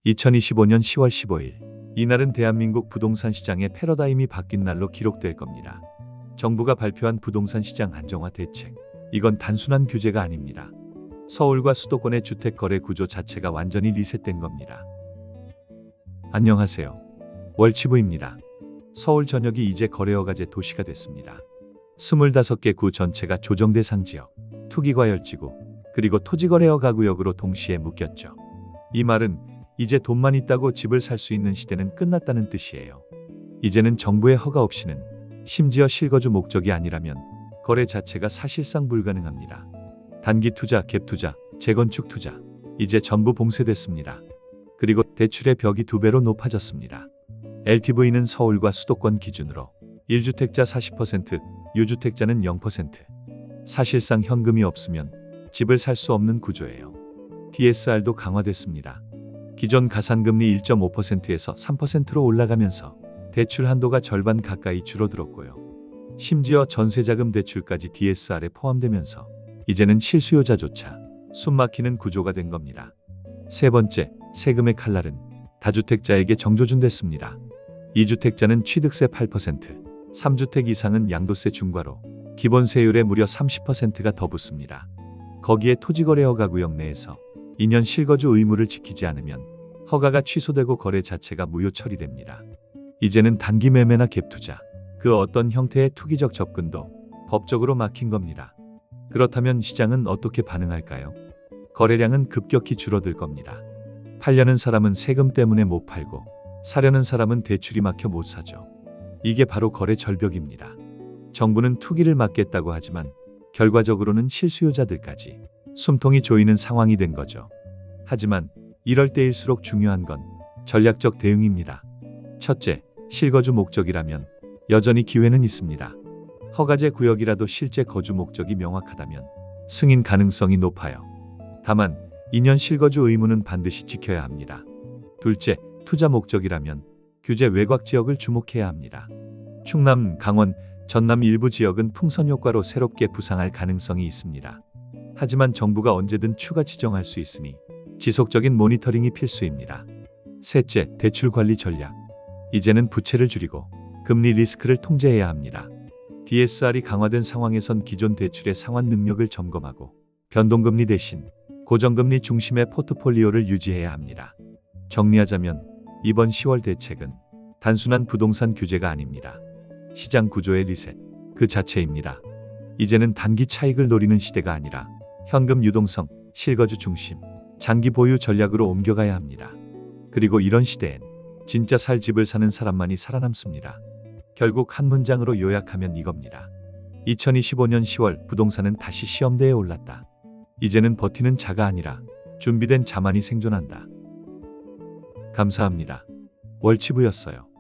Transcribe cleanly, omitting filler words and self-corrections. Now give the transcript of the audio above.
2025년 10월 15일, 이날은 대한민국 부동산 시장의 패러다임이 바뀐 날로 기록될 겁니다. 정부가 발표한 부동산 시장 안정화 대책. 이건 단순한 규제가 아닙니다. 서울과 수도권의 주택 거래 구조 자체가 완전히 리셋된 겁니다. 안녕하세요. 월치부입니다. 서울 전역이 이제 거래허가제 도시가 됐습니다. 25개 구 전체가 조정 대상 지역, 투기과열지구, 그리고 토지거래허가 구역으로 동시에 묶였죠. 이 말은 이제 돈만 있다고 집을 살 수 있는 시대는 끝났다는 뜻이에요. 이제는 정부의 허가 없이는, 심지어 실거주 목적이 아니라면 거래 자체가 사실상 불가능합니다. 단기 투자, 갭 투자, 재건축 투자, 이제 전부 봉쇄됐습니다. 그리고 대출의 벽이 2배로 높아졌습니다. LTV는 서울과 수도권 기준으로 1주택자 40%, 유주택자는 0%. 사실상 현금이 없으면 집을 살 수 없는 구조예요. DSR도 강화됐습니다. 기존 가산금리 1.5%에서 3%로 올라가면서 대출 한도가 절반 가까이 줄어들었고요. 심지어 전세자금 대출까지 DSR에 포함되면서 이제는 실수요자조차 숨막히는 구조가 된 겁니다. 세 번째, 세금의 칼날은 다주택자에게 정조준됐습니다. 2주택자는 취득세 8%, 3주택 이상은 양도세 중과로 기본세율의 무려 30%가 더 붙습니다. 거기에 토지거래허가 구역 내에서 2년 실거주 의무를 지키지 않으면 허가가 취소되고 거래 자체가 무효 처리됩니다. 이제는 단기 매매나 갭 투자, 그 어떤 형태의 투기적 접근도 법적으로 막힌 겁니다. 그렇다면 시장은 어떻게 반응할까요? 거래량은 급격히 줄어들 겁니다. 팔려는 사람은 세금 때문에 못 팔고 사려는 사람은 대출이 막혀 못 사죠. 이게 바로 거래 절벽입니다. 정부는 투기를 막겠다고 하지만 결과적으로는 실수요자들까지 숨통이 조이는 상황이 된 거죠. 하지만 이럴 때일수록 중요한 건 전략적 대응입니다. 첫째, 실거주 목적이라면 여전히 기회는 있습니다. 허가제 구역이라도 실제 거주 목적이 명확하다면 승인 가능성이 높아요. 다만 2년 실거주 의무는 반드시 지켜야 합니다. 둘째, 투자 목적이라면 규제 외곽 지역을 주목해야 합니다. 충남, 강원, 전남 일부 지역은 풍선 효과로 새롭게 부상할 가능성이 있습니다. 하지만 정부가 언제든 추가 지정할 수 있으니 지속적인 모니터링이 필수입니다. 셋째, 대출 관리 전략. 이제는 부채를 줄이고 금리 리스크를 통제해야 합니다. DSR이 강화된 상황에선 기존 대출의 상환 능력을 점검하고 변동금리 대신 고정금리 중심의 포트폴리오를 유지해야 합니다. 정리하자면 이번 10월 대책은 단순한 부동산 규제가 아닙니다. 시장 구조의 리셋, 그 자체입니다. 이제는 단기 차익을 노리는 시대가 아니라 현금 유동성, 실거주 중심, 장기 보유 전략으로 옮겨가야 합니다. 그리고 이런 시대엔 진짜 살 집을 사는 사람만이 살아남습니다. 결국 한 문장으로 요약하면 이겁니다. 2025년 10월 부동산은 다시 시험대에 올랐다. 이제는 버티는 자가 아니라 준비된 자만이 생존한다. 감사합니다. 월치부였어요.